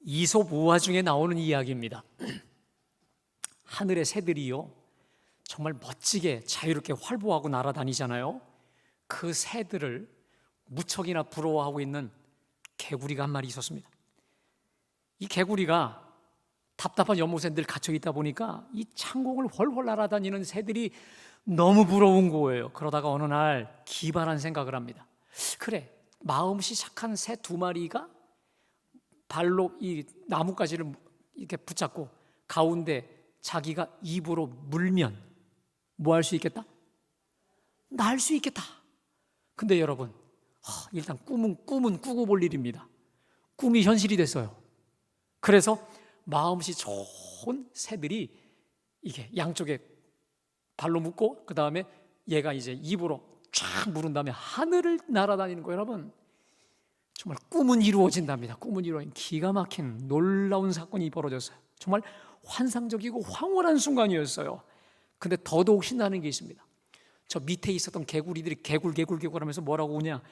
이솝 우화 중에 나오는 이야기입니다. 하늘의 새들이요, 정말 멋지게 자유롭게 활보하고 날아다니잖아요. 그 새들을 무척이나 부러워하고 있는 개구리가 한 마리 있었습니다. 이 개구리가 답답한 연못에 늘 갇혀 있다 보니까 이 창공을 훨훨 날아다니는 새들이 너무 부러운 거예요. 그러다가 어느 날 기발한 생각을 합니다. 그래, 마음씨 착한 새 두 마리가 발로 이 나뭇가지를 이렇게 붙잡고 가운데 자기가 입으로 물면 뭐 할 수 있겠다? 날 수 있겠다. 근데 여러분, 일단 꿈은 꾸고 볼 일입니다. 꿈이 현실이 됐어요. 그래서 마음씨 좋은 새들이 이게 양쪽에 발로 묶고 그 다음에 얘가 이제 입으로 쫙 물은 다음에 하늘을 날아다니는 거예요. 여러분, 정말 꿈은 이루어진답니다. 꿈은 이루어진 기가 막힌 놀라운 사건이 벌어졌어요. 정말 환상적이고 황홀한 순간이었어요. 근데 더더욱 신나는 게 있습니다. 저 밑에 있었던 개구리들이 개굴 하면서 뭐라고 우냐,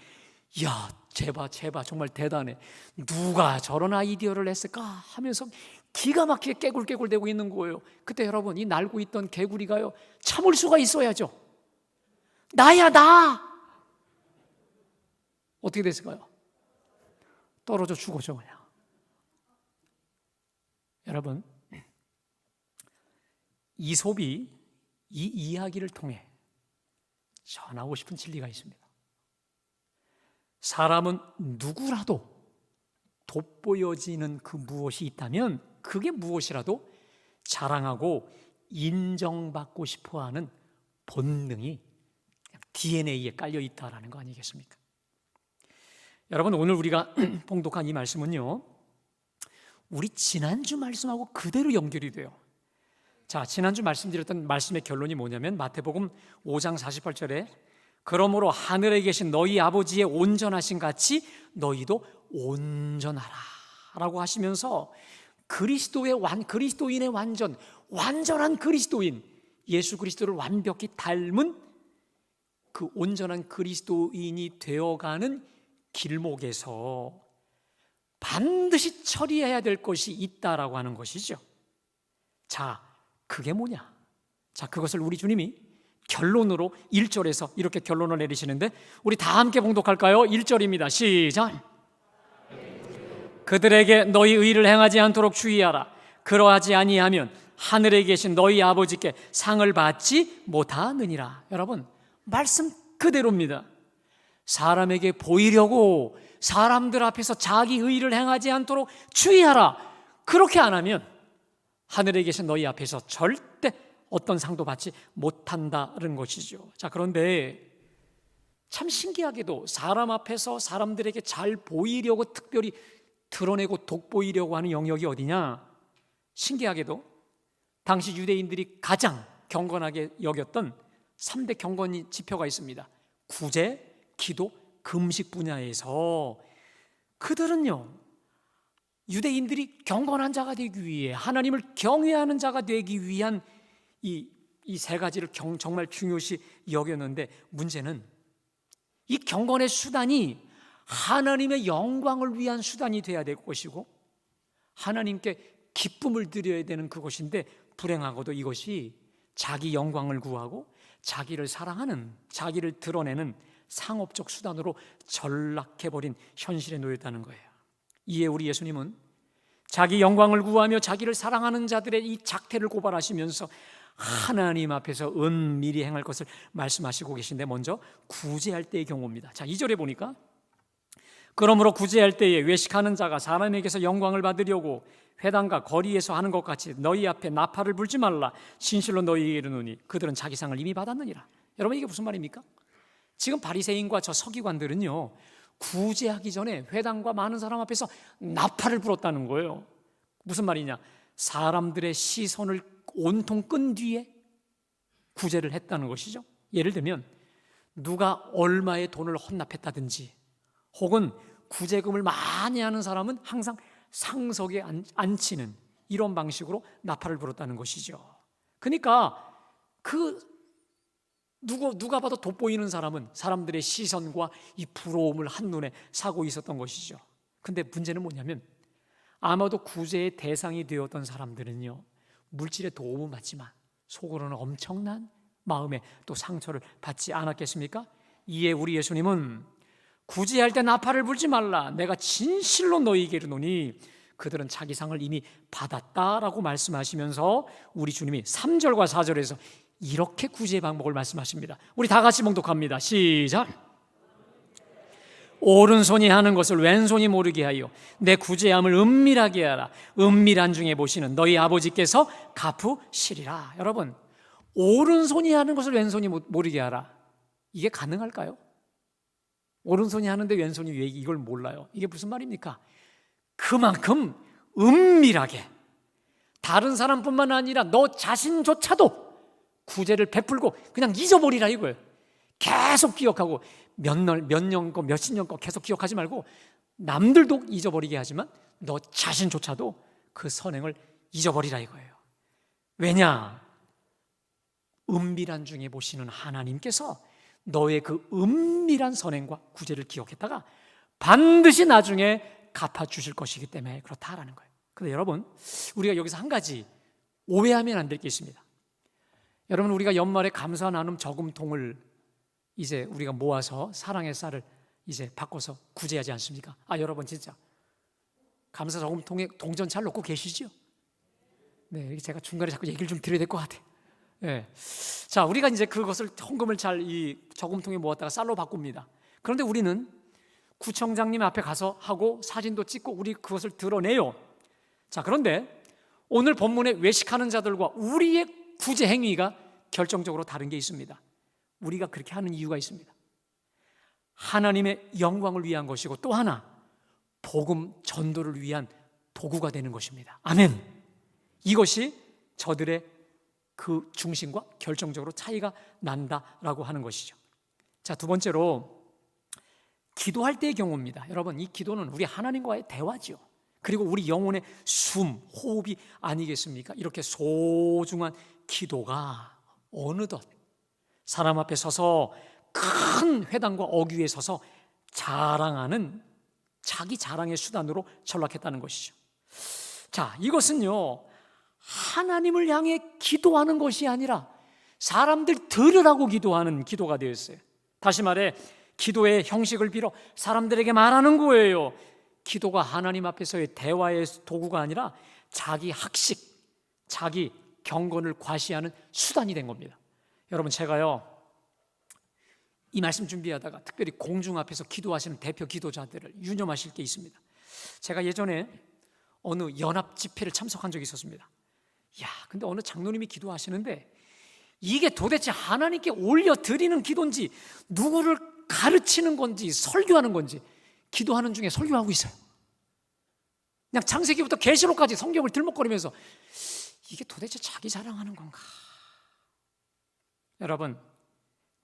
야, 제발 정말 대단해, 누가 저런 아이디어를 냈을까 하면서 기가 막히게 깨굴대고 있는 거예요. 그때 여러분, 이 날고 있던 개구리가요, 참을 수가 있어야죠. 나야, 나. 어떻게 됐을까요? 떨어져 죽었죠, 그냥. 여러분, 이솝이 이 이야기를 통해 전하고 싶은 진리가 있습니다. 사람은 누구라도 돋보여지는 그 무엇이 있다면 그게 무엇이라도 자랑하고 인정받고 싶어하는 본능이 DNA에 깔려 있다라는 거 아니겠습니까? 여러분, 오늘 우리가 봉독한 이 말씀은요, 우리 지난주 말씀하고 그대로 연결이 돼요. 자, 지난주 말씀드렸던 말씀의 결론이 뭐냐면 마태복음 5장 48절에 그러므로 하늘에 계신 너희 아버지의 온전하신 같이 너희도 온전하라 라고 하시면서 그리스도인의 완전한 그리스도인, 예수 그리스도를 완벽히 닮은 그 온전한 그리스도인이 되어가는 길목에서 반드시 처리해야 될 것이 있다라고 하는 것이죠. 자, 그게 뭐냐? 자, 그것을 우리 주님이 결론으로 1절에서 이렇게 결론을 내리시는데 우리 다 함께 봉독할까요? 1절입니다. 시작. 그들에게 너희 의를 행하지 않도록 주의하라. 그러하지 아니하면 하늘에 계신 너희 아버지께 상을 받지 못하느니라. 여러분, 말씀 그대로입니다. 사람에게 보이려고 사람들 앞에서 자기 의를 행하지 않도록 주의하라. 그렇게 안 하면 하늘에 계신 너희 앞에서 절대 어떤 상도 받지 못한다는 것이죠. 자, 그런데 참 신기하게도 사람 앞에서 사람들에게 잘 보이려고 특별히 드러내고 돋보이려고 하는 영역이 어디냐? 신기하게도 당시 유대인들이 가장 경건하게 여겼던 3대 경건 지표가 있습니다. 구제, 기도, 금식 분야에서 그들은요, 유대인들이 경건한 자가 되기 위해 하나님을 경외하는 자가 되기 위한 이 세 가지를 정말 중요시 여겼는데, 문제는 이 경건의 수단이 하나님의 영광을 위한 수단이 돼야 될 것이고 하나님께 기쁨을 드려야 되는 그것인데, 불행하고도 이것이 자기 영광을 구하고 자기를 사랑하는, 자기를 드러내는 상업적 수단으로 전락해버린 현실에 놓였다는 거예요. 이에 우리 예수님은 자기 영광을 구하며 자기를 사랑하는 자들의 이 작태를 고발하시면서 하나님 앞에서 은밀히 행할 것을 말씀하시고 계신데, 먼저 구제할 때의 경우입니다. 자, 2절에 보니까 그러므로 구제할 때에 외식하는 자가 사람에게서 영광을 받으려고 회당과 거리에서 하는 것 같이 너희 앞에 나팔을 불지 말라. 진실로 너희에게 이르노니 그들은 자기 상을 이미 받았느니라. 여러분, 이게 무슨 말입니까? 지금 바리새인과 저 서기관들은요, 구제하기 전에 회당과 많은 사람 앞에서 나팔을 불었다는 거예요. 무슨 말이냐? 사람들의 시선을 온통 끈 뒤에 구제를 했다는 것이죠. 예를 들면 누가 얼마의 돈을 헌납했다든지, 혹은 구제금을 많이 하는 사람은 항상 상석에 앉히는 이런 방식으로 나팔을 불었다는 것이죠. 그러니까 누가 봐도 돋보이는 사람은 사람들의 시선과 이 부러움을 한눈에 사고 있었던 것이죠. 근데 문제는 뭐냐면, 아마도 구제의 대상이 되었던 사람들은요, 물질의 도움은 받지만 속으로는 엄청난 마음에 또 상처를 받지 않았겠습니까? 이에 우리 예수님은 구제할 때 나팔을 불지 말라, 내가 진실로 너희에게 이르노니 그들은 자기 상을 이미 받았다라고 말씀하시면서 우리 주님이 3절과 4절에서 이렇게 구제의 방법을 말씀하십니다. 우리 다 같이 봉독합니다. 시작. 오른손이 하는 것을 왼손이 모르게 하여 내 구제함을 은밀하게 하라. 은밀한 중에 보시는 너희 아버지께서 갚으시리라. 여러분, 오른손이 하는 것을 왼손이 모르게 하라. 이게 가능할까요? 오른손이 하는데 왼손이 왜 이걸 몰라요? 이게 무슨 말입니까? 그만큼 은밀하게, 다른 사람뿐만 아니라 너 자신조차도 구제를 베풀고 그냥 잊어버리라 이거예요. 계속 기억하고 몇 년 거, 몇십 년 거 계속 기억하지 말고 남들도 잊어버리게 하지만 너 자신조차도 그 선행을 잊어버리라 이거예요. 왜냐? 은밀한 중에 보시는 하나님께서 너의 그 은밀한 선행과 구제를 기억했다가 반드시 나중에 갚아주실 것이기 때문에 그렇다라는 거예요. 그런데 여러분, 우리가 여기서 한 가지 오해하면 안 될 게 있습니다. 여러분, 우리가 연말에 감사 나눔 저금통을 이제 우리가 모아서 사랑의 쌀을 이제 바꿔서 구제하지 않습니까? 여러분 진짜 감사 저금통에 동전 잘 넣고 계시죠? 네, 제가 중간에 자꾸 얘기를 좀 드려야 될 것 같아요. 네. 자, 우리가 이제 그것을 헌금을 잘 이 저금통에 모았다가 쌀로 바꿉니다. 그런데 우리는 구청장님 앞에 가서 하고 사진도 찍고 우리 그것을 드러내요. 자, 그런데 오늘 본문에 외식하는 자들과 우리의 구제 행위가 결정적으로 다른 게 있습니다. 우리가 그렇게 하는 이유가 있습니다. 하나님의 영광을 위한 것이고 또 하나 복음 전도를 위한 도구가 되는 것입니다. 아멘. 이것이 저들의 그 중심과 결정적으로 차이가 난다라고 하는 것이죠. 자, 두 번째로 기도할 때의 경우입니다. 여러분, 이 기도는 우리 하나님과의 대화죠. 그리고 우리 영혼의 숨, 호흡이 아니겠습니까? 이렇게 소중한 기도가 어느덧 사람 앞에 서서 큰 회당과 어귀에 서서 자랑하는 자기 자랑의 수단으로 전락했다는 것이죠. 자, 이것은요 하나님을 향해 기도하는 것이 아니라 사람들 들으라고 기도하는 기도가 되었어요. 다시 말해 기도의 형식을 빌어 사람들에게 말하는 거예요. 기도가 하나님 앞에서의 대화의 도구가 아니라 자기 학식, 자기 경건을 과시하는 수단이 된 겁니다. 여러분, 제가요 이 말씀 준비하다가 특별히 공중 앞에서 기도하시는 대표 기도자들을 유념하실 게 있습니다. 제가 예전에 어느 연합 집회를 참석한 적이 있었습니다. 근데 어느 장로님이 기도하시는데 이게 도대체 하나님께 올려드리는 기도인지 누구를 가르치는 건지 설교하는 건지, 기도하는 중에 설교하고 있어요. 그냥 창세기부터 계시록까지 성경을 들먹거리면서 이게 도대체 자기 자랑하는 건가? 여러분,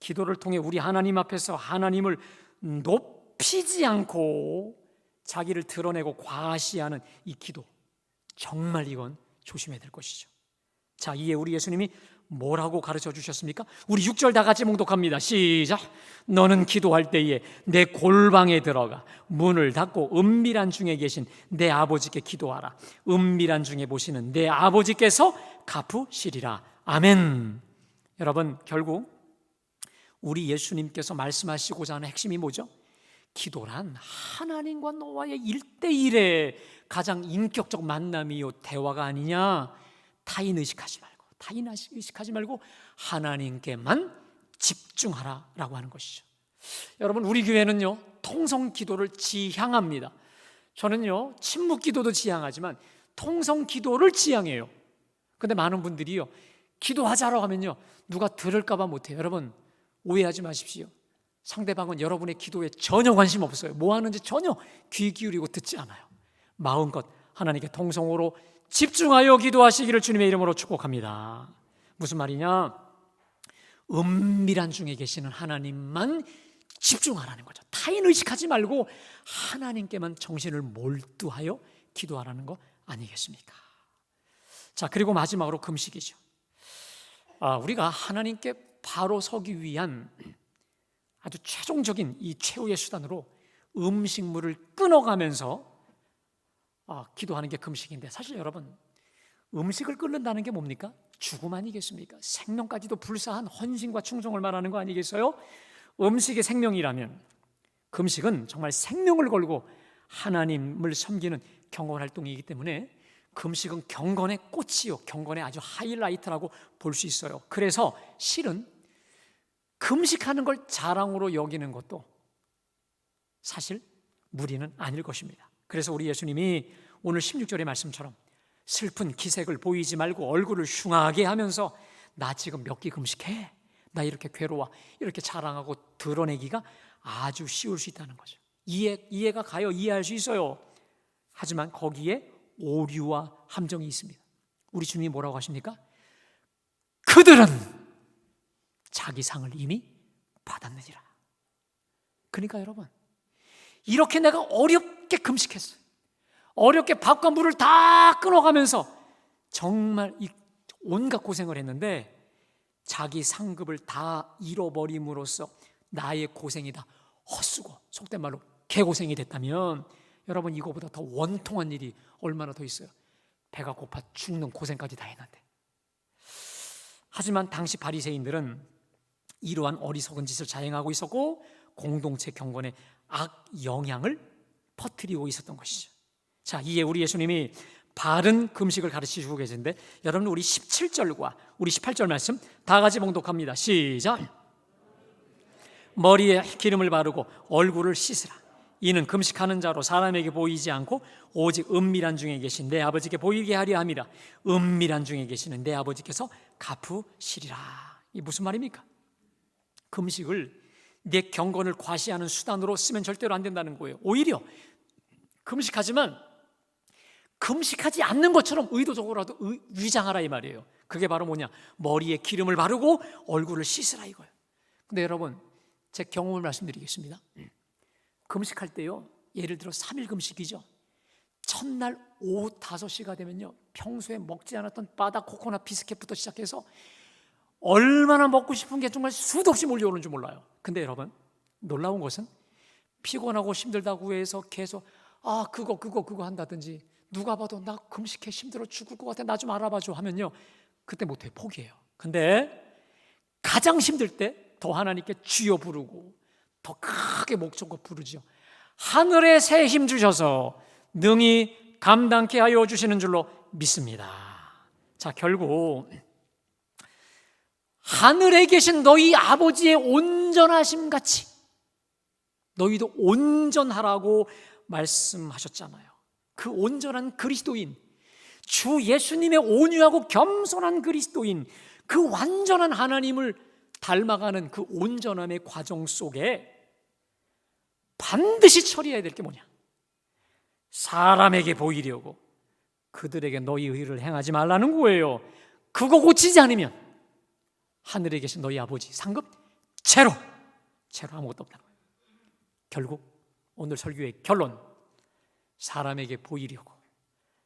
기도를 통해 우리 하나님 앞에서 하나님을 높이지 않고 자기를 드러내고 과시하는 이 기도, 정말 이건 조심해야 될 것이죠. 자, 이에 우리 예수님이 뭐라고 가르쳐 주셨습니까? 우리 6절 다 같이 봉독합니다. 시작. 너는 기도할 때에 내 골방에 들어가 문을 닫고 은밀한 중에 계신 내 아버지께 기도하라. 은밀한 중에 보시는 내 아버지께서 갚으시리라. 아멘. 여러분, 결국 우리 예수님께서 말씀하시고자 하는 핵심이 뭐죠? 기도란 하나님과 너와의 1대1의 가장 인격적 만남이요 대화가 아니냐. 타인 의식하지 말고 하나님께만 집중하라라고 하는 것이죠. 여러분, 우리 교회는요 통성 기도를 지향합니다. 저는요 침묵 기도도 지향하지만 통성 기도를 지향해요. 그런데 많은 분들이요 기도하자라고 하면요 누가 들을까 봐 못해요. 여러분, 오해하지 마십시오. 상대방은 여러분의 기도에 전혀 관심 없어요. 뭐 하는지 전혀 귀 기울이고 듣지 않아요. 마음껏 하나님께 통성으로 집중하여 기도하시기를 주님의 이름으로 축복합니다. 무슨 말이냐? 은밀한 중에 계시는 하나님만 집중하라는 거죠. 타인 의식하지 말고 하나님께만 정신을 몰두하여 기도하라는 거 아니겠습니까? 자, 그리고 마지막으로 금식이죠. 우리가 하나님께 바로 서기 위한 아주 최종적인 이 최후의 수단으로 음식물을 끊어가면서 기도하는 게 금식인데, 사실 여러분, 음식을 끓는다는 게 뭡니까? 죽음 아니겠습니까? 생명까지도 불사한 헌신과 충성을 말하는 거 아니겠어요? 음식이 생명이라면 금식은 정말 생명을 걸고 하나님을 섬기는 경건 활동이기 때문에 금식은 경건의 꽃이요, 경건의 아주 하이라이트라고 볼 수 있어요. 그래서 실은 금식하는 걸 자랑으로 여기는 것도 사실 무리는 아닐 것입니다. 그래서 우리 예수님이 오늘 16절의 말씀처럼 슬픈 기색을 보이지 말고 얼굴을 흉하게 하면서 나 지금 몇 끼 금식해, 나 이렇게 괴로워, 이렇게 자랑하고 드러내기가 아주 쉬울 수 있다는 거죠. 이해가 가요. 이해할 수 있어요. 하지만 거기에 오류와 함정이 있습니다. 우리 주님이 뭐라고 하십니까? 그들은 자기 상을 이미 받았느니라. 그러니까 여러분, 이렇게 내가 어렵게 금식했어요. 어렵게 밥과 물을 다 끊어가면서 정말 온갖 고생을 했는데 자기 상급을 다 잃어버림으로써 나의 고생이 다 헛수고, 속된 말로 개고생이 됐다면 여러분, 이거보다 더 원통한 일이 얼마나 더 있어요. 배가 고파 죽는 고생까지 다 했는데. 하지만 당시 바리새인들은 이러한 어리석은 짓을 자행하고 있었고 공동체 경건에 악 영향을 퍼뜨리고 있었던 것이죠. 자, 이에 우리 예수님이 바른 금식을 가르치시고 계신데, 여러분, 우리 17절과 우리 18절 말씀 다 같이 봉독합니다. 시작. 머리에 기름을 바르고 얼굴을 씻으라. 이는 금식하는 자로 사람에게 보이지 않고 오직 은밀한 중에 계신 내 아버지께 보이게 하려 함이라. 은밀한 중에 계시는 내 아버지께서 갚으시리라. 이게 무슨 말입니까? 금식을 내 경건을 과시하는 수단으로 쓰면 절대로 안 된다는 거예요. 오히려 금식하지만 금식하지 않는 것처럼 의도적으로라도 위장하라 이 말이에요. 그게 바로 뭐냐? 머리에 기름을 바르고 얼굴을 씻으라 이거예요. 근데 여러분, 제 경험을 말씀드리겠습니다. 금식할 때요, 예를 들어 3일 금식이죠. 첫날 오후 5시가 되면요, 평소에 먹지 않았던 바다 코코넛 비스켓부터 시작해서 얼마나 먹고 싶은 게 정말 수도 없이 몰려오는 줄 몰라요. 근데 여러분, 놀라운 것은 피곤하고 힘들다고 해서 계속 그거 한다든지, 누가 봐도 나 금식해 힘들어 죽을 것 같아, 나 좀 알아봐줘 하면요, 그때 못해, 포기해요. 근데 가장 힘들 때 더 하나님께 주여 부르고 더 크게 목청껏 부르죠. 하늘의 새 힘 주셔서 능히 감당케 하여 주시는 줄로 믿습니다. 자, 결국 하늘에 계신 너희 아버지의 온전하심 같이 너희도 온전하라고 말씀하셨잖아요. 그 온전한 그리스도인, 주 예수님의 온유하고 겸손한 그리스도인, 그 완전한 하나님을 닮아가는 그 온전함의 과정 속에 반드시 처리해야 될 게 뭐냐? 사람에게 보이려고 그들에게 너희 의를 행하지 말라는 거예요. 그거 고치지 않으면 하늘에 계신 너희 아버지 상급 제로 아무것도 없다는 거예요. 결국 오늘 설교의 결론, 사람에게 보이려고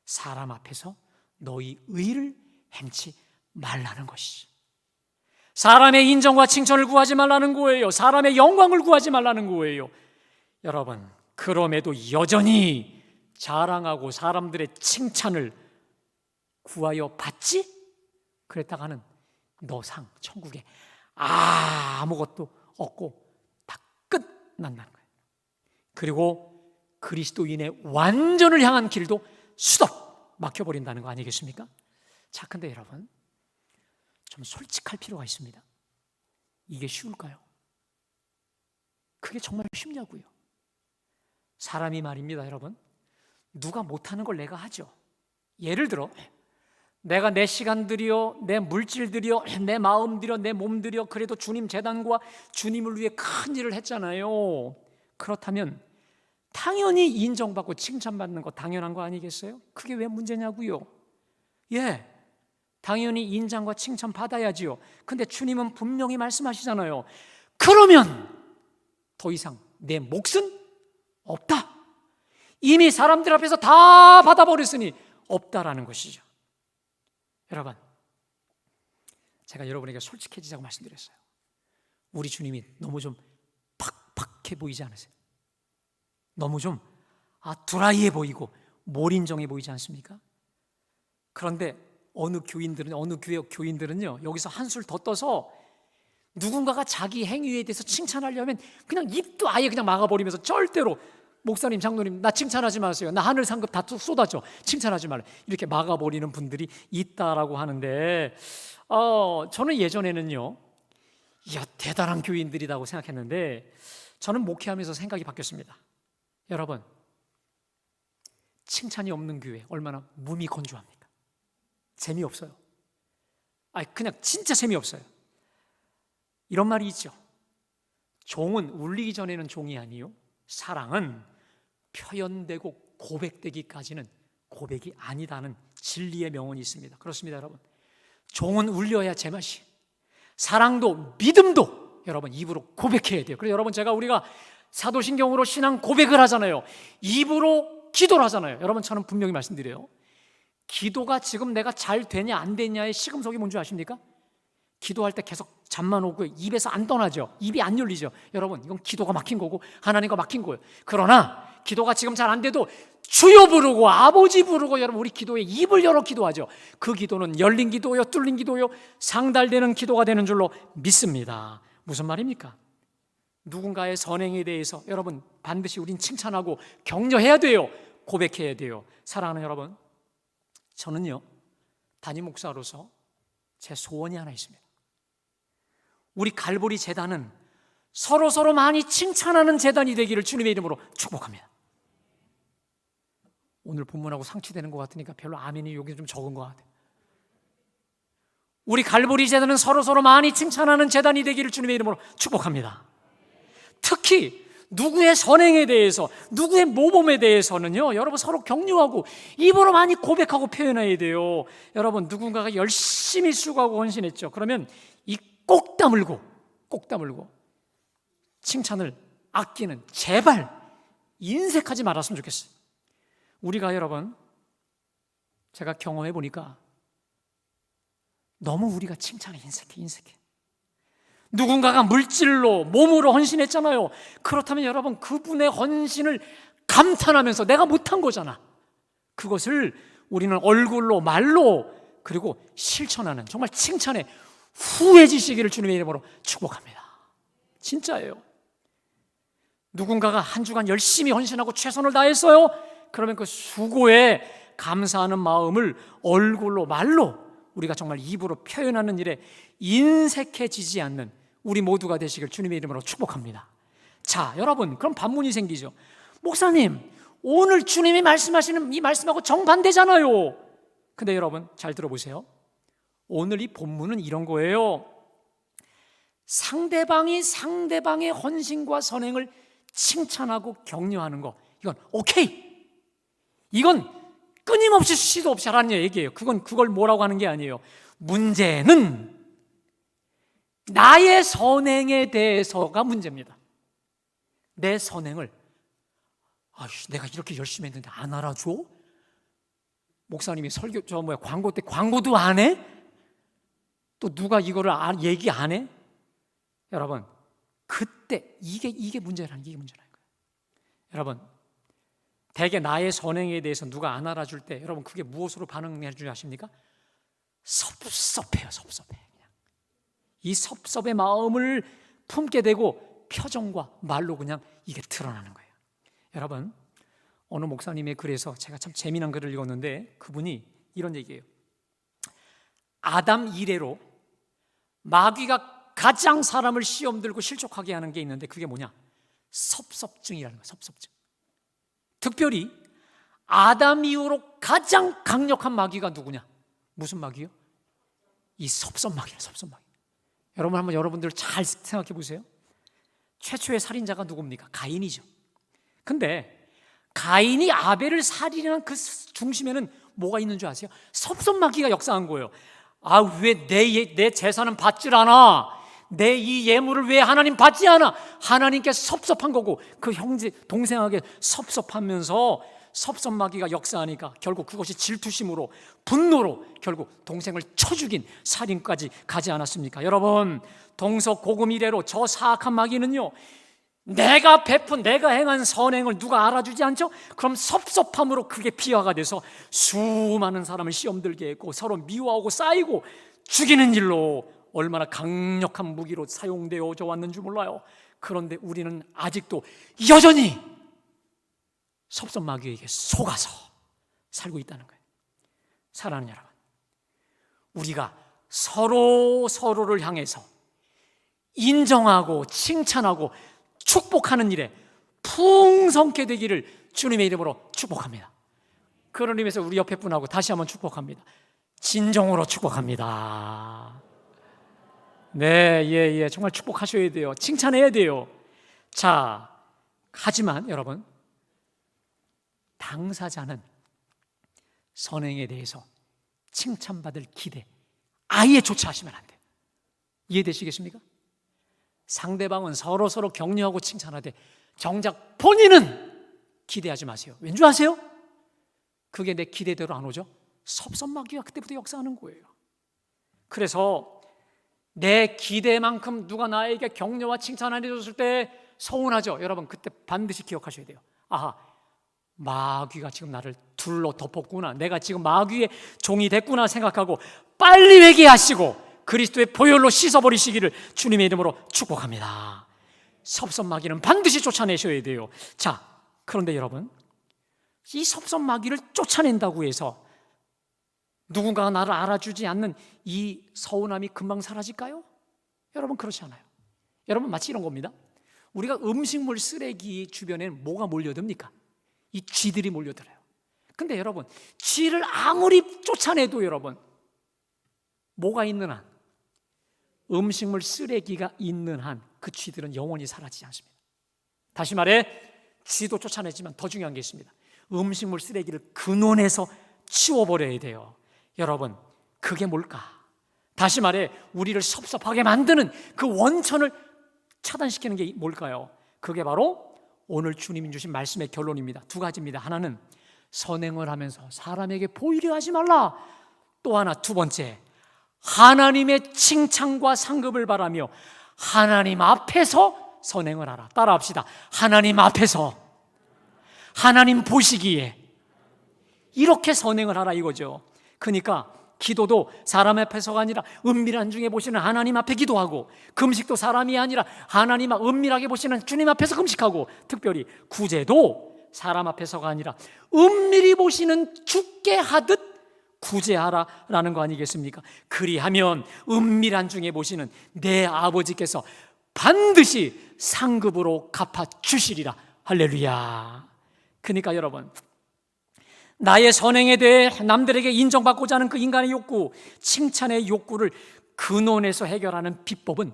사람 앞에서 너희 의를 행치 말라는 것이지. 사람의 인정과 칭찬을 구하지 말라는 거예요. 사람의 영광을 구하지 말라는 거예요. 여러분, 그럼에도 여전히 자랑하고 사람들의 칭찬을 구하여 받지? 그랬다가는 너 상 천국에 아무것도 없고 다 끝난다는 거예요. 그리고 그리스도인의 완전을 향한 길도 수덕 막혀버린다는 거 아니겠습니까? 자, 근데 여러분, 좀 솔직할 필요가 있습니다. 이게 쉬울까요? 그게 정말 쉽냐고요. 사람이 말입니다, 여러분. 누가 못하는 걸 내가 하죠. 예를 들어 내가 내 시간 들여, 내 물질 들여, 내 마음 들여, 내 몸 들여 그래도 주님 재단과 주님을 위해 큰 일을 했잖아요. 그렇다면 당연히 인정받고 칭찬받는 거 당연한 거 아니겠어요? 그게 왜 문제냐고요. 예, 당연히 인정과 칭찬 받아야지요. 근데 주님은 분명히 말씀하시잖아요. 그러면 더 이상 내 몫은 없다. 이미 사람들 앞에서 다 받아버렸으니 없다라는 것이죠. 여러분, 제가 여러분에게 솔직해지자고 말씀드렸어요. 우리 주님이 너무 좀 팍팍해 보이지 않으세요? 너무 좀 드라이해 보이고 몰인정해 보이지 않습니까? 그런데 어느 교회 교인들은요, 여기서 한술 더 떠서 누군가가 자기 행위에 대해서 칭찬하려면 그냥 입도 아예 그냥 막아버리면서 절대로 목사님, 장로님, 나 칭찬하지 마세요. 나 하늘 상급 다 쏟아져. 칭찬하지 말라. 이렇게 막아버리는 분들이 있다라고 하는데, 저는 예전에는요, 이야, 대단한 교인들이라고 생각했는데, 저는 목회하면서 생각이 바뀌었습니다. 여러분, 칭찬이 없는 교회 얼마나 무미건조합니까? 재미없어요. 그냥 진짜 재미없어요. 이런 말이 있죠. 종은 울리기 전에는 종이 아니요, 사랑은 표현되고 고백되기까지는 고백이 아니다는 진리의 명언이 있습니다. 그렇습니다, 여러분. 종은 울려야 제맛이, 사랑도 믿음도 여러분 입으로 고백해야 돼요. 그래서 여러분, 우리가 사도신경으로 신앙 고백을 하잖아요. 입으로 기도를 하잖아요. 여러분, 저는 분명히 말씀드려요. 기도가 지금 내가 잘 되냐 안 되냐의 시금석이 뭔지 아십니까? 기도할 때 계속 잠만 오고 입에서 안 떠나죠. 입이 안 열리죠. 여러분, 이건 기도가 막힌 거고 하나님과 막힌 거예요. 그러나 기도가 지금 잘 안 돼도 주여 부르고 아버지 부르고, 여러분, 우리 기도에 입을 열어 기도하죠. 그 기도는 열린 기도요, 뚫린 기도요, 상달되는 기도가 되는 줄로 믿습니다. 무슨 말입니까? 누군가의 선행에 대해서 여러분 반드시 우린 칭찬하고 격려해야 돼요. 고백해야 돼요. 사랑하는 여러분, 저는요, 담임 목사로서 제 소원이 하나 있습니다. 우리 갈보리 재단은 서로 많이 칭찬하는 재단이 되기를 주님의 이름으로 축복합니다. 오늘 본문하고 상치되는 것 같으니까 별로 아멘이 여기 좀 적은 것 같아요. 우리 갈보리 재단은 서로 많이 칭찬하는 재단이 되기를 주님의 이름으로 축복합니다. 특히 누구의 선행에 대해서, 누구의 모범에 대해서는요, 여러분 서로 격려하고 입으로 많이 고백하고 표현해야 돼요. 여러분, 누군가가 열심히 수고하고 헌신했죠. 그러면 이 꼭 다물고 칭찬을 아끼는, 제발 인색하지 말았으면 좋겠어요. 우리가 여러분, 제가 경험해 보니까 너무 우리가 칭찬에 인색해. 누군가가 물질로, 몸으로 헌신했잖아요. 그렇다면 여러분, 그분의 헌신을 감탄하면서 내가 못한 거잖아. 그것을 우리는 얼굴로, 말로, 그리고 실천하는, 정말 칭찬에 후해지시기를 주님의 이름으로 축복합니다. 진짜예요. 누군가가 한 주간 열심히 헌신하고 최선을 다했어요. 그러면 그 수고에 감사하는 마음을 얼굴로, 말로, 우리가 정말 입으로 표현하는 일에 인색해지지 않는 우리 모두가 되시길 주님의 이름으로 축복합니다. 자, 여러분, 그럼 반문이 생기죠. 목사님, 오늘 주님이 말씀하시는 이 말씀하고 정반대잖아요. 근데 여러분, 잘 들어보세요. 오늘 이 본문은 이런 거예요. 상대방이 상대방의 헌신과 선행을 칭찬하고 격려하는 거, 이건 오케이. 이건 끊임없이 수시도 없이 하라는 얘기예요. 그걸 뭐라고 하는 게 아니에요. 문제는 나의 선행에 대해서가 문제입니다. 내 선행을 내가 이렇게 열심히 했는데 안 알아줘? 목사님이 광고 때 광고도 안 해? 또 누가 이거를 얘기 안 해? 여러분, 그때 이게 문제라는 거예요. 여러분, 대개 나의 선행에 대해서 누가 안 알아줄 때 여러분, 그게 무엇으로 반응해 주지 아십니까? 섭섭해요. 그냥. 이 섭섭의 마음을 품게 되고 표정과 말로 그냥 이게 드러나는 거예요. 여러분, 어느 목사님의 글에서 제가 참 재미난 글을 읽었는데, 그분이 이런 얘기예요. 아담 이래로 마귀가 가장 사람을 시험 들고 실족하게 하는 게 있는데, 그게 뭐냐? 섭섭증이라는 거예요. 섭섭증. 특별히 아담 이후로 가장 강력한 마귀가 누구냐? 무슨 마귀요? 이 섭섭마귀예요. 섭섭마귀. 여러분, 한번 여러분들 잘 생각해 보세요. 최초의 살인자가 누굽니까? 가인이죠. 근데 가인이 아벨을 살인한 그 중심에는 뭐가 있는 줄 아세요? 섭섭마귀가 역사한 거예요. 왜 내 재산은 받질 않아? 내 이 예물을 왜 하나님 받지 않아? 하나님께 섭섭한 거고, 그 형제 동생에게 섭섭하면서 섭섭마귀가 역사하니까 결국 그것이 질투심으로, 분노로 결국 동생을 쳐 죽인 살인까지 가지 않았습니까? 여러분, 동서고금 이래로 저 사악한 마귀는요, 내가 베푼, 내가 행한 선행을 누가 알아주지 않죠? 그럼 섭섭함으로 그게 비화가 돼서 수많은 사람을 시험들게 했고 서로 미워하고 쌓이고 죽이는 일로 얼마나 강력한 무기로 사용되어져 왔는지 몰라요. 그런데 우리는 아직도 여전히 섭섭마귀에게 속아서 살고 있다는 거예요. 사랑하는 여러분, 우리가 서로를 향해서 인정하고 칭찬하고 축복하는 일에 풍성케 되기를 주님의 이름으로 축복합니다. 그런 의미에서 우리 옆에 분하고 다시 한번 축복합니다. 진정으로 축복합니다. 네, 정말 축복하셔야 돼요. 칭찬해야 돼요. 자, 하지만 여러분, 당사자는 선행에 대해서 칭찬받을 기대 아예 조차하시면 안 돼요. 이해되시겠습니까? 상대방은 서로 격려하고 칭찬하되 정작 본인은 기대하지 마세요. 왠 줄 아세요? 그게 내 기대대로 안 오죠? 섭섭마귀가 그때부터 역사하는 거예요. 그래서 내 기대만큼 누가 나에게 격려와 칭찬 안 해줬을 때 서운하죠? 여러분, 그때 반드시 기억하셔야 돼요. 아하, 마귀가 지금 나를 둘로 덮었구나, 내가 지금 마귀의 종이 됐구나 생각하고 빨리 회개하시고 그리스도의 보혈로 씻어버리시기를 주님의 이름으로 축복합니다. 섭섭마귀는 반드시 쫓아내셔야 돼요. 자, 그런데 여러분, 이 섭섭마귀를 쫓아낸다고 해서 누군가가 나를 알아주지 않는 이 서운함이 금방 사라질까요? 여러분, 그렇지 않아요. 여러분, 마치 이런 겁니다. 우리가 음식물 쓰레기 주변에는 뭐가 몰려듭니까? 이 쥐들이 몰려들어요. 근데 여러분, 쥐를 아무리 쫓아내도 여러분, 뭐가 있는 한, 음식물 쓰레기가 있는 한 그 쥐들은 영원히 사라지지 않습니다. 다시 말해, 쥐도 쫓아내지만 더 중요한 게 있습니다. 음식물 쓰레기를 근원에서 치워버려야 돼요. 여러분, 그게 뭘까? 다시 말해, 우리를 섭섭하게 만드는 그 원천을 차단시키는 게 뭘까요? 그게 바로 오늘 주님이 주신 말씀의 결론입니다. 두 가지입니다. 하나는 선행을 하면서 사람에게 보이려 하지 말라. 또 하나, 두 번째, 하나님의 칭찬과 상급을 바라며 하나님 앞에서 선행을 하라. 따라합시다. 하나님 앞에서, 하나님 보시기에 이렇게 선행을 하라 이거죠. 그러니까 기도도 사람 앞에서가 아니라 은밀한 중에 보시는 하나님 앞에 기도하고, 금식도 사람이 아니라 하나님 앞 은밀하게 보시는 주님 앞에서 금식하고, 특별히 구제도 사람 앞에서가 아니라 은밀히 보시는 주께 하듯 구제하라라는 거 아니겠습니까? 그리하면 은밀한 중에 보시는 내 아버지께서 반드시 상급으로 갚아주시리라. 할렐루야. 그러니까 여러분, 나의 선행에 대해 남들에게 인정받고자 하는 그 인간의 욕구, 칭찬의 욕구를 근원에서 해결하는 비법은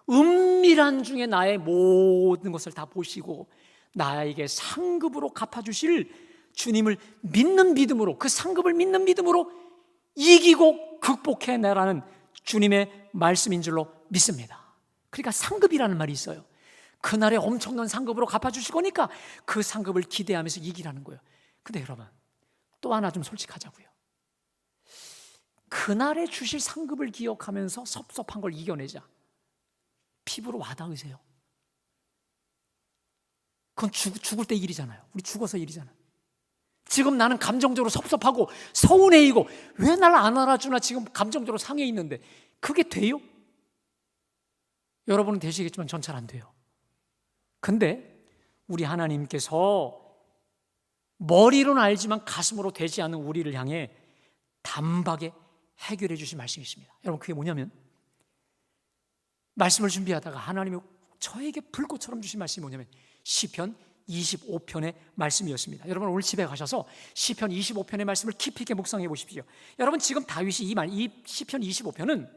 은밀한 중에 나의 모든 것을 다 보시고 나에게 상급으로 갚아주실 주님을 믿는 믿음으로, 그 상급을 믿는 믿음으로 이기고 극복해내라는 주님의 말씀인 줄로 믿습니다. 그러니까 상급이라는 말이 있어요. 그날에 엄청난 상급으로 갚아주실 거니까 그 상급을 기대하면서 이기라는 거예요. 근데 여러분, 또 하나 좀 솔직하자고요. 그날에 주실 상급을 기억하면서 섭섭한 걸 이겨내자. 피부로 와닿으세요? 그건 죽을 때 일이잖아요. 우리 죽어서 일이잖아요. 지금 나는 감정적으로 섭섭하고 서운해이고 왜 날 안 알아주나 지금 감정적으로 상해 있는데 그게 돼요? 여러분은 되시겠지만 전 잘 안 돼요. 근데 우리 하나님께서 머리로는 알지만 가슴으로 되지 않는 우리를 향해 단박에 해결해 주신 말씀이 있습니다. 여러분, 그게 뭐냐면, 말씀을 준비하다가 하나님이 저에게 불꽃처럼 주신 말씀이 뭐냐면 시편 25편의 말씀이었습니다. 여러분, 오늘 집에 가셔서 시편 25편의 말씀을 깊이 있게 묵상해 보십시오. 여러분, 지금 다윗이 이 시편 25편은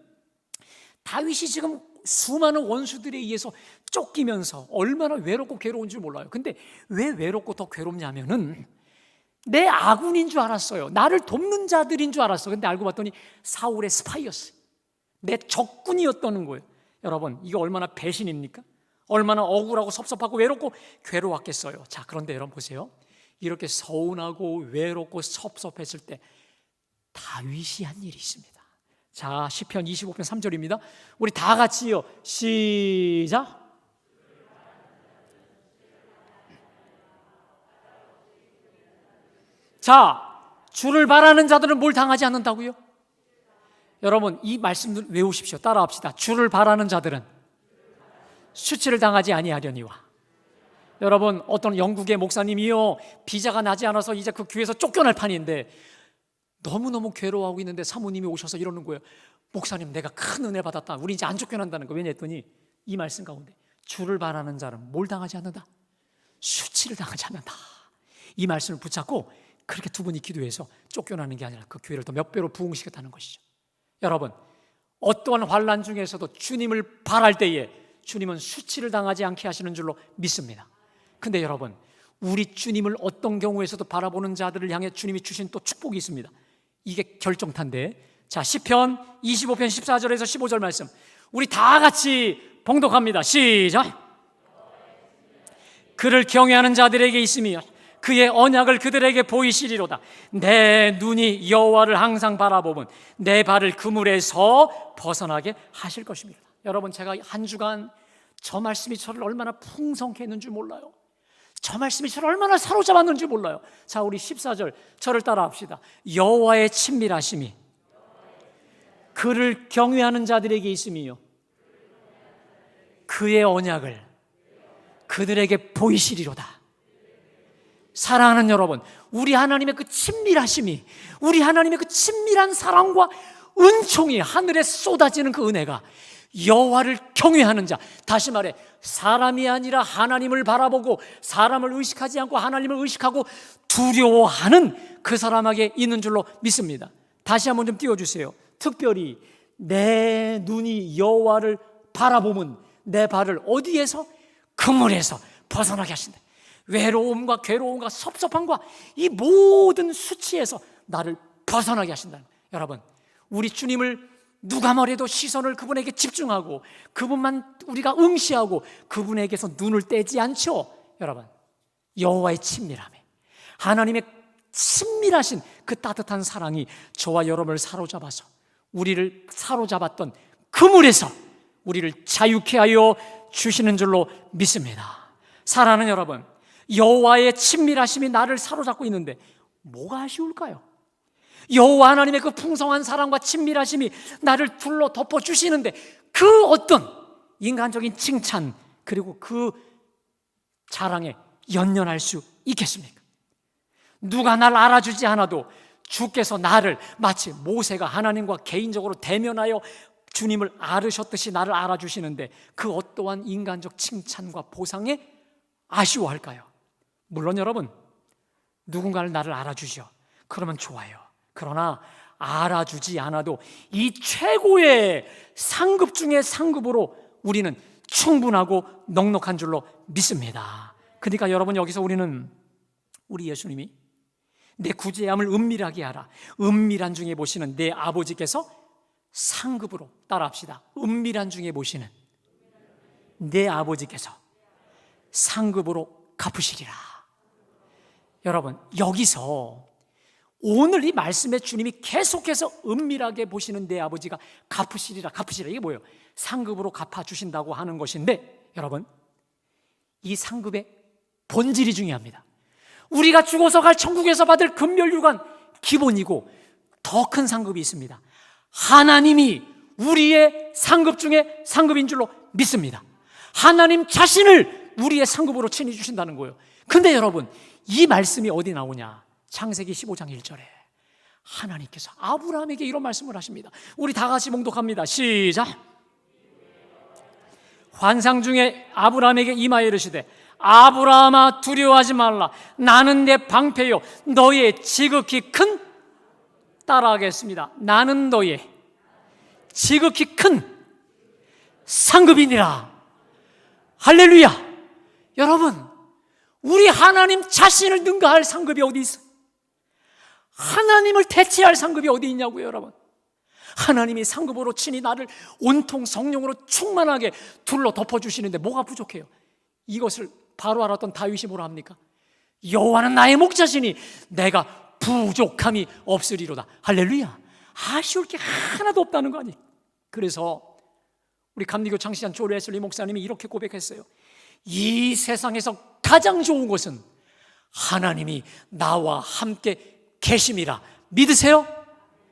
다윗이 지금 수많은 원수들에 의해서 쫓기면서 얼마나 외롭고 괴로운 줄 몰라요. 근데 왜 외롭고 더 괴롭냐면은 내 아군인 줄 알았어요. 나를 돕는 자들인 줄 알았어. 근데 알고 봤더니 사울의 스파이였어요. 내 적군이었다는 거예요. 여러분, 이게 얼마나 배신입니까? 얼마나 억울하고 섭섭하고 외롭고 괴로웠겠어요. 자, 그런데 여러분 보세요. 이렇게 서운하고 외롭고 섭섭했을 때 다윗이 한 일이 있습니다. 자, 시편 25편 3절입니다. 우리 다 같이요. 시작. 자, 주를 바라는 자들은 뭘 당하지 않는다고요? 여러분, 이 말씀을 외우십시오. 따라합시다. 주를 바라는 자들은 수치를 당하지 아니하려니와. 여러분, 어떤 영국의 목사님이요, 비자가 나지 않아서 이제 그 교회에서 쫓겨날 판인데 너무너무 괴로워하고 있는데 사모님이 오셔서 이러는 거예요. 목사님, 내가 큰 은혜 받았다. 우리 이제 안 쫓겨난다는 거. 왜냐 했더니 이 말씀 가운데 주를 바라는 자는 뭘 당하지 않는다? 수치를 당하지 않는다. 이 말씀을 붙잡고 그렇게 두 분이 기도해서 쫓겨나는 게 아니라 그 교회를 더 몇 배로 부흥시켰다는 것이죠. 여러분, 어떠한 환난 중에서도 주님을 바랄 때에 주님은 수치를 당하지 않게 하시는 줄로 믿습니다. 근데 여러분, 우리 주님을 어떤 경우에서도 바라보는 자들을 향해 주님이 주신 또 축복이 있습니다. 이게 결정타인데, 자, 시편 25편 14절에서 15절 말씀 우리 다 같이 봉독합니다. 시작. 그를 경외하는 자들에게 있으며 그의 언약을 그들에게 보이시리로다. 내 눈이 여호와를 항상 바라보면 내 발을 그물에서 벗어나게 하실 것입니다. 여러분, 제가 한 주간 저 말씀이 저를 얼마나 풍성케 했는지 몰라요. 저 말씀이 저를 얼마나 사로잡았는지 몰라요. 자, 우리 14절 저를 따라합시다. 여호와의 친밀하심이 그를 경외하는 자들에게 있으며 그의 언약을 그들에게 보이시리로다. 사랑하는 여러분, 우리 하나님의 그 친밀하심이, 우리 하나님의 그 친밀한 사랑과 은총이 하늘에 쏟아지는 그 은혜가 여호와를 경외하는 자, 다시 말해 사람이 아니라 하나님을 바라보고 사람을 의식하지 않고 하나님을 의식하고 두려워하는 그 사람에게 있는 줄로 믿습니다. 다시 한번 좀 띄워주세요. 특별히 내 눈이 여호와를 바라보면 내 발을 어디에서? 그물에서 벗어나게 하신다. 외로움과 괴로움과 섭섭함과 이 모든 수치에서 나를 벗어나게 하신다. 여러분, 우리 주님을 누가 뭐래도 시선을 그분에게 집중하고 그분만 우리가 응시하고 그분에게서 눈을 떼지 않죠. 여러분, 여호와의 친밀함에 하나님의 친밀하신 그 따뜻한 사랑이 저와 여러분을 사로잡아서 우리를 사로잡았던 그물에서 우리를 자유케 하여 주시는 줄로 믿습니다. 사랑하는 여러분, 여호와의 친밀하심이 나를 사로잡고 있는데 뭐가 아쉬울까요? 여호와 하나님의 그 풍성한 사랑과 친밀하심이 나를 둘러 덮어주시는데 그 어떤 인간적인 칭찬 그리고 그 자랑에 연연할 수 있겠습니까? 누가 날 알아주지 않아도 주께서 나를 마치 모세가 하나님과 개인적으로 대면하여 주님을 알으셨듯이 나를 알아주시는데 그 어떠한 인간적 칭찬과 보상에 아쉬워할까요? 물론 여러분, 누군가를 나를 알아주죠. 그러면 좋아요. 그러나 알아주지 않아도 이 최고의 상급 중의 상급으로 우리는 충분하고 넉넉한 줄로 믿습니다. 그러니까 여러분, 여기서 우리는 우리 예수님이 내 구제함을 은밀하게 하라, 은밀한 중에 보시는 내 아버지께서 상급으로, 따라합시다. 은밀한 중에 보시는 내 아버지께서 상급으로 갚으시리라. 여러분, 여기서 오늘 이 말씀에 주님이 계속해서 은밀하게 보시는 내 아버지가 갚으시리라. 이게 뭐예요? 상급으로 갚아주신다고 하는 것인데, 여러분, 이 상급의 본질이 중요합니다. 우리가 죽어서 갈 천국에서 받을 금멸유관 기본이고 더 큰 상급이 있습니다. 하나님이 우리의 상급 중에 상급인 줄로 믿습니다. 하나님 자신을 우리의 상급으로 친히 주신다는 거예요. 근데 여러분, 이 말씀이 어디 나오냐? 창세기 15장 1절에 하나님께서 아브라함에게 이런 말씀을 하십니다. 우리 다 같이 봉독합니다. 시작. 환상 중에 아브라함에게 임하여 이르시되 아브라함아 두려워하지 말라. 나는 내 방패요 너의 지극히 큰, 따라하겠습니다. 나는 너의 지극히 큰 상급이니라. 할렐루야. 여러분, 우리 하나님 자신을 능가할 상급이 어디 있어요? 하나님을 대체할 상급이 어디 있냐고요, 여러분. 하나님이 상급으로 친히 나를 온통 성령으로 충만하게 둘러 덮어주시는데 뭐가 부족해요? 이것을 바로 알았던 다윗이 뭐라 합니까? 여호와는 나의 목자시니 내가 부족함이 없으리로다. 할렐루야. 아쉬울 게 하나도 없다는 거 아니에요. 그래서 우리 감리교 창시장 조 웨슬리 목사님이 이렇게 고백했어요. 이 세상에서 가장 좋은 것은 하나님이 나와 함께 계심이라. 믿으세요?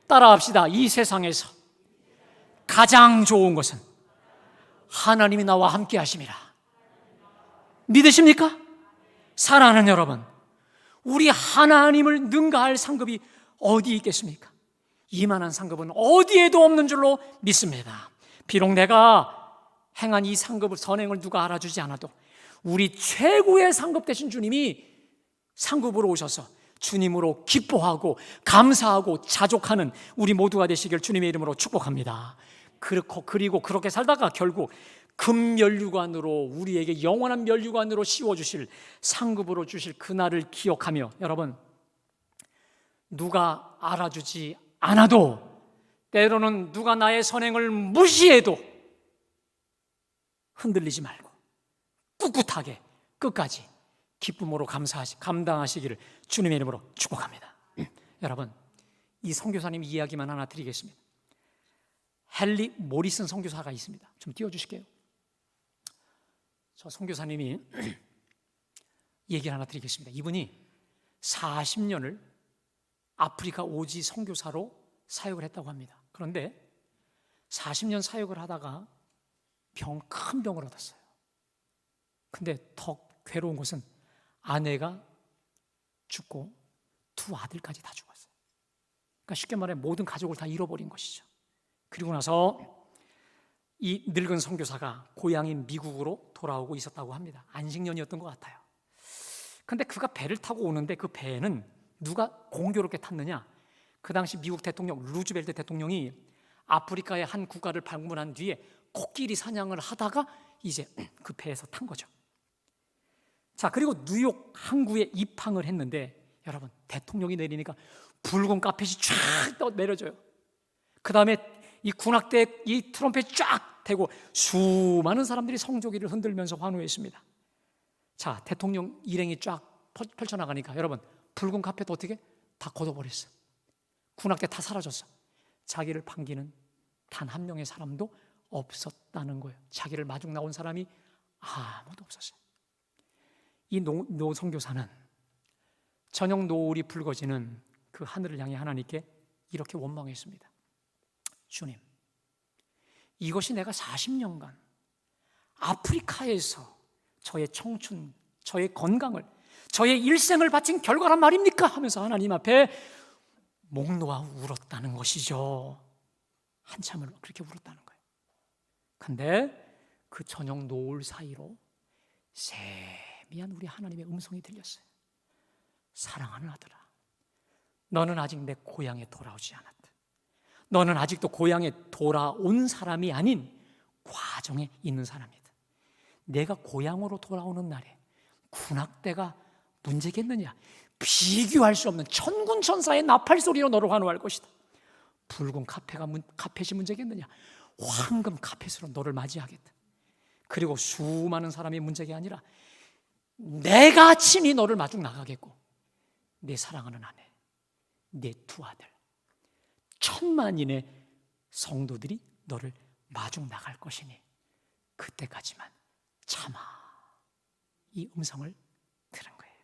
따라합시다. 이 세상에서 가장 좋은 것은 하나님이 나와 함께 하심이라. 믿으십니까? 사랑하는 여러분, 우리 하나님을 능가할 상급이 어디 있겠습니까? 이만한 상급은 어디에도 없는 줄로 믿습니다. 비록 내가 행한 이 상급을, 선행을 누가 알아주지 않아도 우리 최고의 상급 되신 주님이 상급으로 오셔서 주님으로 기뻐하고 감사하고 자족하는 우리 모두가 되시길 주님의 이름으로 축복합니다. 그리고 그렇게 살다가 결국 금면류관으로, 우리에게 영원한 면류관으로 씌워주실, 상급으로 주실 그날을 기억하며, 여러분, 누가 알아주지 않아도, 때로는 누가 나의 선행을 무시해도 흔들리지 말고 꿋꿋하게 끝까지 기쁨으로 감당하시기를 주님의 이름으로 축복합니다. 여러분, 이 선교사님 이야기만 하나 드리겠습니다. 헨리 모리슨 선교사가 있습니다. 좀 띄워주실게요. 저 선교사님이 얘기를 하나 드리겠습니다. 이분이 40년을 아프리카 오지 선교사로 사역을 했다고 합니다. 그런데 40년 사역을 하다가 큰 병을 얻었어요. 근데 더 괴로운 것은 아내가 죽고 두 아들까지 다 죽었어요. 그러니까 쉽게 말해 모든 가족을 다 잃어버린 것이죠. 그리고 나서 이 늙은 선교사가 고향인 미국으로 돌아오고 있었다고 합니다. 안식년이었던 것 같아요. 근데 그가 배를 타고 오는데 그 배에는 누가 공교롭게 탔느냐? 그 당시 미국 대통령 루즈벨트 대통령이 아프리카의 한 국가를 방문한 뒤에 코끼리 사냥을 하다가 이제 그 배에서 탄 거죠. 자, 그리고 뉴욕 항구에 입항을 했는데, 여러분, 대통령이 내리니까 붉은 카펫이 쫙 내려져요. 그 다음에 이 군악대 이 트럼펫이 쫙 대고 수많은 사람들이 성조기를 흔들면서 환호했습니다. 자, 대통령 일행이 쫙 펼쳐나가니까 여러분, 붉은 카펫 어떻게? 다 걷어버렸어. 군악대 다 사라졌어. 자기를 반기는 단 한 명의 사람도 없었다는 거예요. 자기를 마중 나온 사람이 아무도 없었어요. 이 노 선교사는 저녁 노을이 붉어지는 그 하늘을 향해 하나님께 이렇게 원망했습니다. 주님, 이것이 내가 40년간 아프리카에서 저의 청춘, 저의 건강을, 저의 일생을 바친 결과란 말입니까? 하면서 하나님 앞에 목 놓아 울었다는 것이죠. 한참을 그렇게 울었다는 거예요. 근데 그 저녁 노을 사이로 세미한 우리 하나님의 음성이 들렸어요. 사랑하는 아들아, 너는 아직 내 고향에 돌아오지 않았다. 너는 아직도 고향에 돌아온 사람이 아닌 과정에 있는 사람이다. 내가 고향으로 돌아오는 날에 군악대가 문제겠느냐? 비교할 수 없는 천군천사의 나팔 소리로 너를 환호할 것이다. 붉은 카펫이 문제겠느냐? 황금 카펫으로 너를 맞이하겠다. 그리고 수많은 사람이 문제가 아니라 내가 친히 너를 마중 나가겠고, 내 사랑하는 아내, 내 두 아들, 천만인의 성도들이 너를 마중 나갈 것이니 그때까지만 참아. 이 음성을 들은 거예요.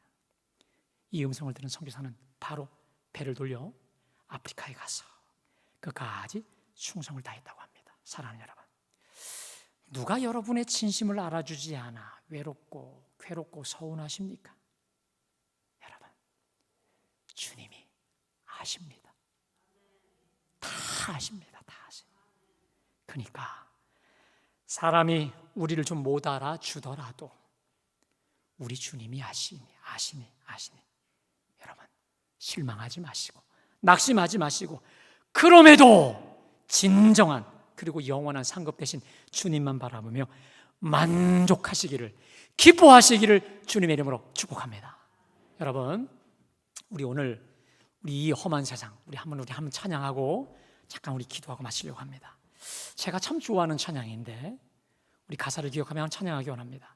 이 음성을 들은 선교사는 바로 배를 돌려 아프리카에 가서 끝까지 충성을 다했다고 합니다. 사랑하는 여러분, 누가 여러분의 진심을 알아주지 않아 외롭고 괴롭고 서운하십니까? 여러분, 주님이 아십니다. 다 아십니다. 다 아십니다. 그러니까 사람이 우리를 좀 못 알아주더라도 우리 주님이 아시니. 여러분, 실망하지 마시고 낙심하지 마시고, 그럼에도 진정한 그리고 영원한 상급 되신 주님만 바라보며 만족하시기를, 기뻐하시기를 주님의 이름으로 축복합니다. 여러분, 우리 오늘 우리 이 험한 세상 우리 한번 찬양하고 잠깐 우리 기도하고 마치려고 합니다. 제가 참 좋아하는 찬양인데 우리 가사를 기억하며 찬양하기 원합니다.